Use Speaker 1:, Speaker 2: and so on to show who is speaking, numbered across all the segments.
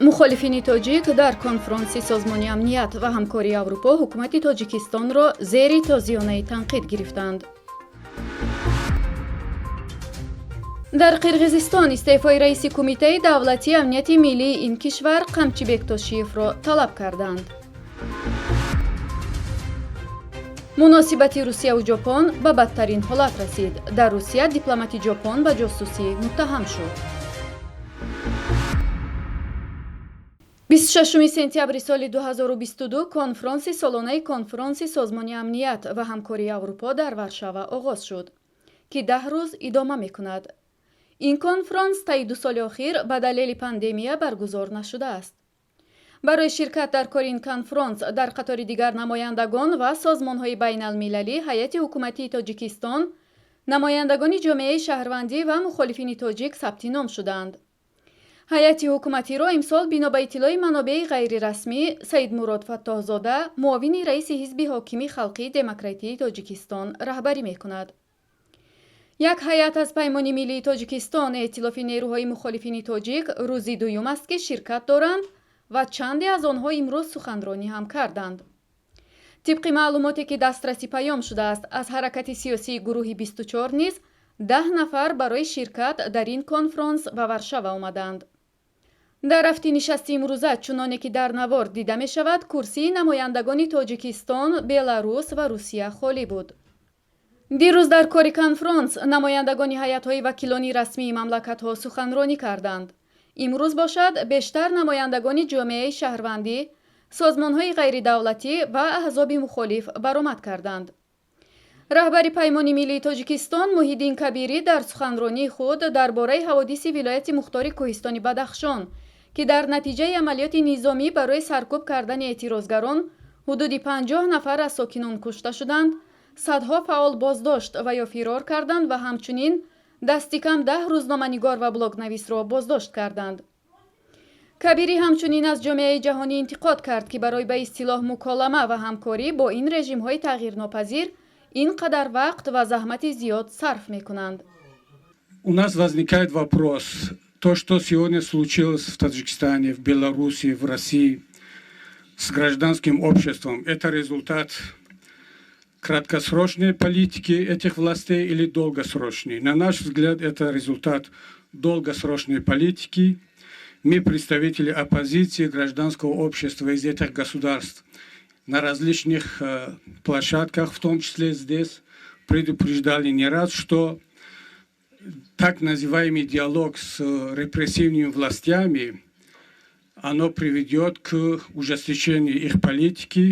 Speaker 1: мухолифини тоҷик дар конфронси созмони амният ва ҳамкории Аврупо ҳукумати Тоҷикистонро зери тозиёнаи танқид гирифтанд. дар Қирғизистон истеъфои раиси кумитаи давлатии амнияти миллии ин кишвар Қамчибек Тошиевро талаб карданд. муносибати Русияву Ҷопон ба бадтарин ҳолат расид. дар Русия дипломати Ҷопон ба ҷосусӣ муттаҳам шуд. 26 сентябри соли 2022 конфронси солонаи конфронси созмони амният ва ҳамкории Аврупо дар Варшава оғоз шуд, ки 10 рӯз идома мекунад. ин конфронс таи 2 соли охир ба далели пандемия баргузор нашудааст. барои ширкат дар кори ин конфронс дар қатори дигар намояндагон ва созмонҳои байналмилалӣ ҳайати ҳукуматии Тоҷикистон, намояндагони ҷомеаи шаҳрвандӣ ва мухолифини тоҷик сабти ном шуданд. ҳайати ҳукуматиро имсол бино ба иттилои манобеи ғайрирасмӣ Саидмурод Фаттоҳзода, муовини раиси ҳизби ҳокими халқии демократии Тоҷикистон раҳбарӣ мекунад. як ҳайат аз паймони миллии Тоҷикистон, эътилофи нерӯҳои мухолифини тоҷик, рӯзи дуюм аст ки ширкат доранд ва чанде аз онҳо имрӯз суханронӣ ҳам карданд. тибқи маълумоте ки дастрасӣ паём шудааст, аз ҳаракати сиёсии гурӯҳи 24 низ 10 нафар барои ширкат дар ин конфронс ба Варшава омаданд. дар рафти нишасти имрӯза чуноне ки дар навор дида мешавад, курсии намояндагони Тоҷикистон, Беларус ва Русия холӣ буд. дирӯз дар кори конфронс намояндагони ҳайатҳои вакилони расмии мамлакатҳо суханронӣ карданд. имрӯз бошад бештар намояндагони ҷомеаи шаҳрвандӣ, созмонҳои ғайридавлатӣ ва аҳзоби мухолиф баромад карданд. раҳбари паймони миллии Тоҷикистон Муҳиддин Кабирӣ дар суханронии худ дар бораи ҳаводиси вилояти мухтори Кӯҳистони Бадахшон, ки дар натиҷаи амалиёти низомӣ барои саркӯб кардани эътирозгарон ҳудуди 50 нафар аз сокинон кушта шуданд, садҳо фаъол боздошт ва ё фирор карданд ва ҳамчунин дасти кам 10 рӯзноманигор ва блогнависро боздошт карданд. Кабирӣ ҳамчунин аз ҷомеаи ҷаҳонӣ интиқод кард, ки барои ба истилоҳ муколама ва ҳамкорӣ бо ин режимҳои тағйирнопазир ин қадар вақт ва заҳмати зиёд сарф мекунанд.
Speaker 2: У нас возникает вопрос. То, что сегодня случилось в Таджикистане, в Беларуси, в России с гражданским обществом, это результат краткосрочной политики этих властей или долгосрочной? На наш взгляд, это результат долгосрочной политики. Мы, представители оппозиции, гражданского общества из этих государств, на различных площадках, в том числе здесь, предупреждали не раз, что так называемый диалог с репрессивными властями, оно приведет к ужесточению их политики,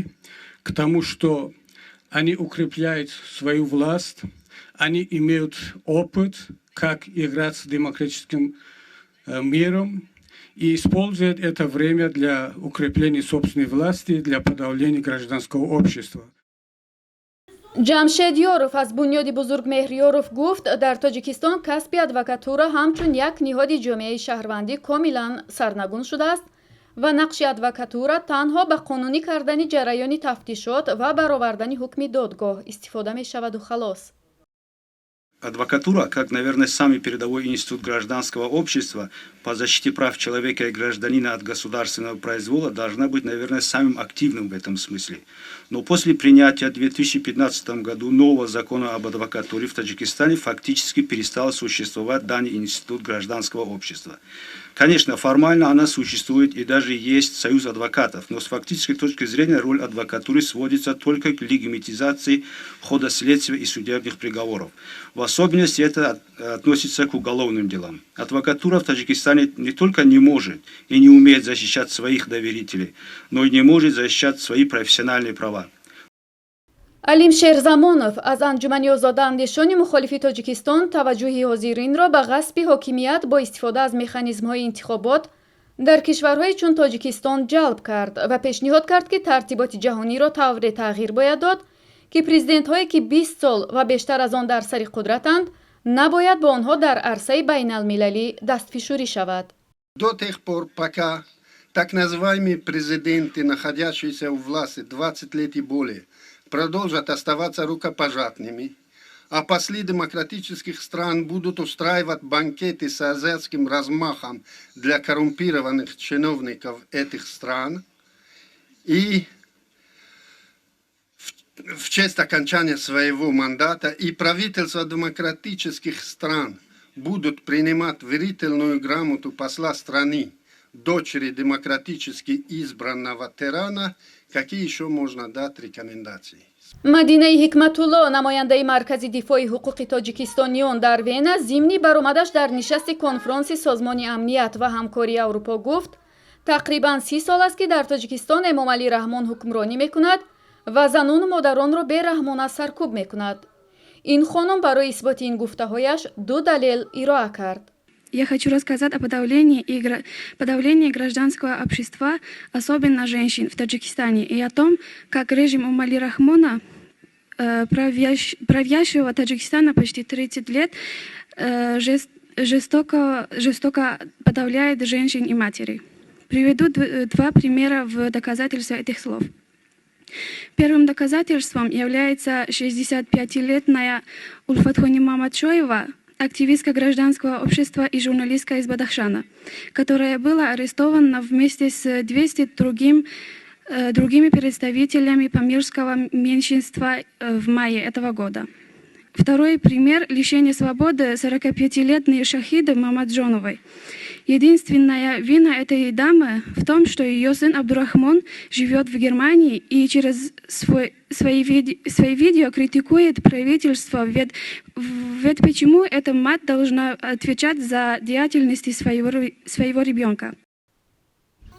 Speaker 2: к тому, что они укрепляют свою власть, они имеют опыт, как играть с демократическим миром, и используют это время для укрепления собственной власти, для подавления гражданского общества.
Speaker 1: ҷамшед Ёров аз бунёди Бузургмеҳр Ёров гуфт, дар Тоҷикистон касби адвокатура ҳамчун як ниҳоди ҷомеаи шаҳрвандӣ комилан сарнагун шудааст ва нақши адвокатура танҳо ба қонунӣ кардани ҷараёни тафтишот ва баровардани ҳукми додгоҳ истифода мешаваду халос.
Speaker 3: Адвокатура, как, наверное, самый передовой институт гражданского общества по защите прав человека и гражданина от государственного произвола, должна быть, наверное, самым активным в этом смысле. Но после принятия в 2015 году нового закона об адвокатуре в Таджикистане фактически перестал существовать данный институт гражданского общества. Конечно, формально она существует и даже есть союз адвокатов, но с фактической точки зрения роль адвокатуры сводится только к легитимизации хода следствия и судебных приговоров. В особенности это относится к уголовным делам. Адвокатура в Таджикистане не только не может и не умеет защищать своих доверителей, но и не может защищать свои профессиональные права.
Speaker 1: Алим Шерзамонов аз анҷумани озодандешони мухолифи Тоҷикистон таваҷҷӯҳи ҳозиринро ба ғасби ҳокимият бо истифода аз механизмҳои интихобот дар кишварҳои чун Тоҷикистон ҷалб кард ва пешниҳод кард, ки тартиботи ҷаҳониро тавре тағйир бояд дод, ки президентҳое ки 20 сол ва бештар аз он дар сари қудратанд, набояд бо онҳо дар арсаи байналмилалӣ дастфишурӣ шавад.
Speaker 4: До тех пор, пока так называемые президенты, находящиеся у власти 20 лет и более, продолжат оставаться рукопожатными, а послы демократических стран будут устраивать банкеты с азиатским размахом для коррумпированных чиновников этих стран, и в честь окончания своего мандата и правительства демократических стран будут принимать верительную грамоту посла страны, дочери демократически избранного тирана, какие еще можно дать рекомендации?
Speaker 1: мадинаи ҳикматулло, намояндаи маркази дифои ҳуқуқи тоҷикистониён дар Вена, зимни баромадаш дар нишасти конфронси созмони амният ва ҳамкории Аврупо гуфт, тақрибан 30 сол аст ки дар Тоҷикистон Эмомалӣ Раҳмон ҳукмронӣ мекунад ва зануну модаронро бераҳмона саркӯб мекунад. Ин хонум барои исботи ин гуфтаҳояш ду далел ироа кард.
Speaker 5: Я хочу рассказать о подавлении гражданского общества, особенно женщин, в Таджикистане, и о том, как режим Эмомали Рахмона, правящего Таджикистана почти 30 лет, жестоко подавляет женщин и матерей. Приведу два примера в доказательство этих слов. Первым доказательством является 65-летняя Ульфатхони Мамадшоева, активистка гражданского общества и журналистка из Бадахшана, которая была арестована вместе с 200 другими представителями памирского меньшинства в мае этого года. Второй пример – лишение свободы 45-летней Шахиды Мамаджоновой. Единственная вина этой дамы в том, что ее сын Абдурахмон живет в Германии и через свои видео критикует правительство, ведь почему эта мать должна отвечать за деятельность своего ребенка?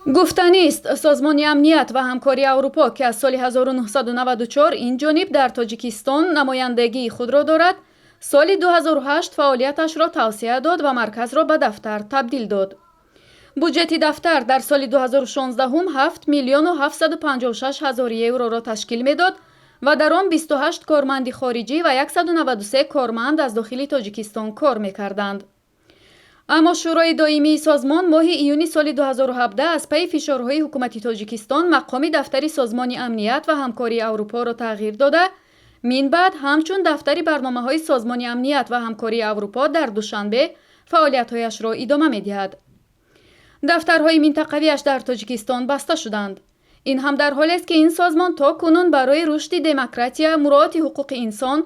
Speaker 1: гуфтанист созмони амният ва ҳамкории Аврупо ки аз соли 1994 инҷониб дар Тоҷикистон намояндагии худро дорад, соли 2008 фаъолияташро тавсея дод ва марказро ба дафтар табдил дод. буҷети дафтар дар соли 2016 7 миллиону 756 ҳазори евроро ташкил медод ва дар он 28 корманди хориҷӣ ва 193 корманд аз дохили Тоҷикистон кор мекарданд. аммо шӯрои доимии созмон моҳи июни соли 2017 аз пайи фишорҳои ҳукумати Тоҷикистон мақоми дафтари созмони амният ва ҳамкории Аврупоро тағйир дода, минбаъд ҳамчун дафтари барномаҳои созмони амният ва ҳамкории Аврупо дар Душанбе фаъолиятҳояшро идома медиҳад. дафтарҳои минтақавиаш дар Тоҷикистон баста шуданд. ин ҳам дар ҳолест ки ин созмон то кунун барои рушди демократия, муроати ҳуқуқи инсон,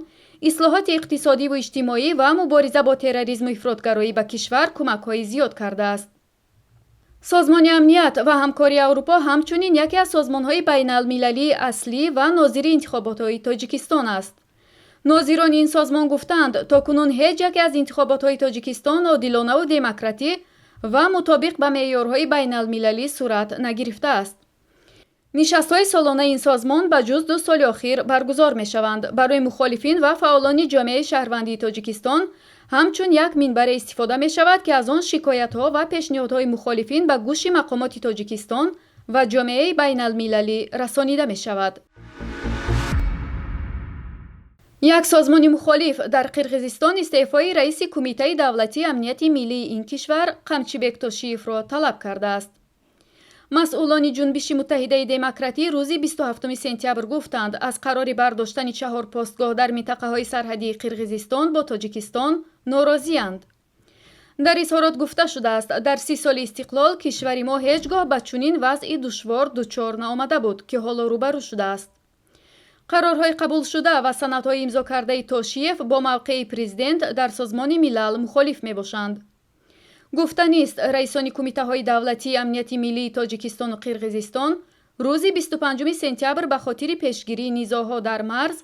Speaker 1: ислоҳоти иқтисодиву иҷтимоӣ ва мубориза бо терроризму ифротгароӣ ба кишвар кӯмакҳои зиёд кардааст. созмони амният ва ҳамкории Аврупо ҳамчунин яке аз созмонҳои байналмилалии аслӣ ва нозири интихоботҳои Тоҷикистон аст. нозирони ин созмон гуфтанд, то кунун ҳеҷ яке аз интихоботҳои Тоҷикистон одилонаву демократӣ ва мутобиқ ба меъёрҳои байналмилалӣ сурат нагирифтааст. нишастҳои солонаи ин созмон ба ҷуз 2 соли охир баргузор мешаванд. барои мухолифин ва фаъолони ҷомеаи шаҳрвандии Тоҷикистон ҳамчун як минбаре истифода мешавад ки аз он шикоятҳо ва пешниҳодҳои мухолифин ба гӯши мақомоти Тоҷикистон ва ҷомеаи байналмилалӣ расонида мешавад. як созмони мухолиф дар Қирғизистон истеъфои раиси кумитаи давлатии амнияти миллии ин кишвар Қамчибек Тошиевро талаб кардааст. масъулони ҷунбиши муттаҳидаи демократӣ рӯзи 27 сентябр гуфтанд, аз қарори бардоштани 4 постгоҳ дар минтақаҳои сарҳадии Қирғизистон бо Тоҷикистон норозиянд. дар изҳорот гуфта шудааст, дар 30 соли истиқлол кишвари мо ҳеҷ гоҳ ба чунин вазъи душвор дучор наомада буд, ки ҳоло рӯбарӯ шудааст. қарорҳои қабулшуда ва санадҳои имзокардаи Тошиев бо мавқеи президент дар созмони милал мухолиф мебошанд. гуфтанист раисони кумитаҳои давлатии амнияти миллии Тоҷикистону Қирғизистон рӯзи 25 сентябр ба хотири пешгирии низоъҳо дар марз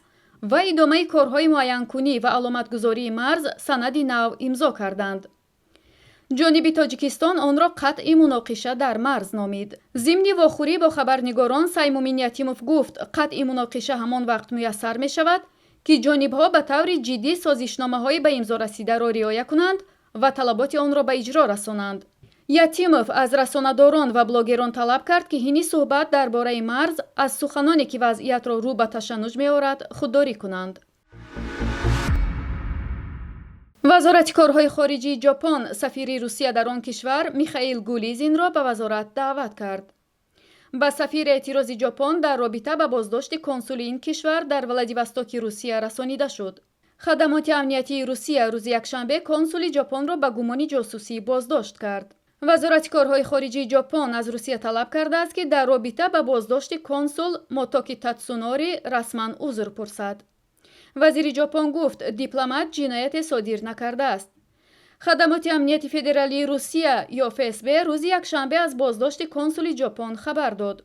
Speaker 1: ва идомаи корҳои муайянкунӣ ва аломатгузории марз санади нав имзо карданд. ҷониби Тоҷикистон онро қатъи муноқиша дар марз номид. зимни вохӯрӣ бо хабарнигорон Саймумин Ятимов гуфт, қатъи муноқиша ҳамон вақт муяссар мешавад, ки ҷонибҳо ба таври ҷиддӣ созишномаҳои ба имзо расидаро риоя кунанд ва талаботи онро ба иҷро расонанд. Ятимов аз расонадорон ва блогерон талаб кард, ки ҳини суҳбат дар бораи марз аз суханоне ки вазъиятро рӯ ба ташаннуҷ меорад, худдорӣ кунанд. вазорати корҳои хориҷии ҷопон сафири Русия дар он кишвар Михаил Гулизинро ба вазорат даъват кард. ба сафир эътирози ҷопон дар робита ба боздошти консули ин кишвар дар Владивостоки Русия расонида шуд. хадамоти амниятии русия рӯзи якшанбе консули ҷопонро ба гумони ҷосусӣ боздошт кард. вазорати корҳои хориҷии ҷопон аз русия талаб кардааст ки дар робита ба боздошти консул мотоки татсунори расман узр пурсад. вазири ҷопон гуфт дипломат ҷинояте содир накардааст. хадамоти амнияти федералии русия ё фсб рӯзи якшанбе аз боздошти консули ҷопон хабар дод.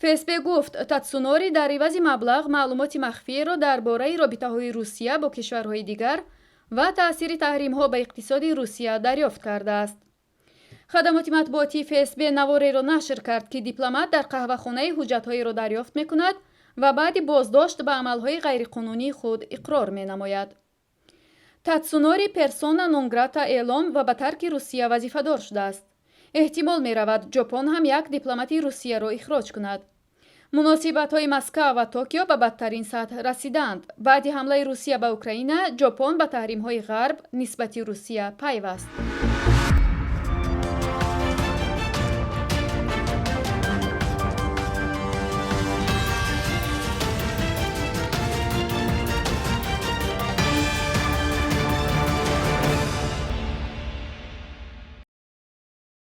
Speaker 1: фсб гуфт татсунори дар ивази маблағ маълумоти махфиеро дар бораи робитаҳои русия бо кишварҳои дигар ва таъсири таҳримҳо ба иқтисоди русия дарёфт кардааст. хадамоти матбуотии фсб навореро нашр кард ки дипломат дар қаҳвахонаи ҳуҷҷатҳоеро дарёфт мекунад ва баъди боздошт ба амалҳои ғайриқонунии худ иқрор менамояд. татсунори персона нон грата эълом ва ба тарки русия вазифадор шудааст. эҳтимол меравад ҷопон ҳам як дипломати русияро ихроҷ кунад. муносибатҳои Москва ва Токио ба бадтарин сатҳ расидаанд. баъди ҳамлаи русия ба Украина ҷопон ба таҳримҳои ғарб нисбати русия пайваст.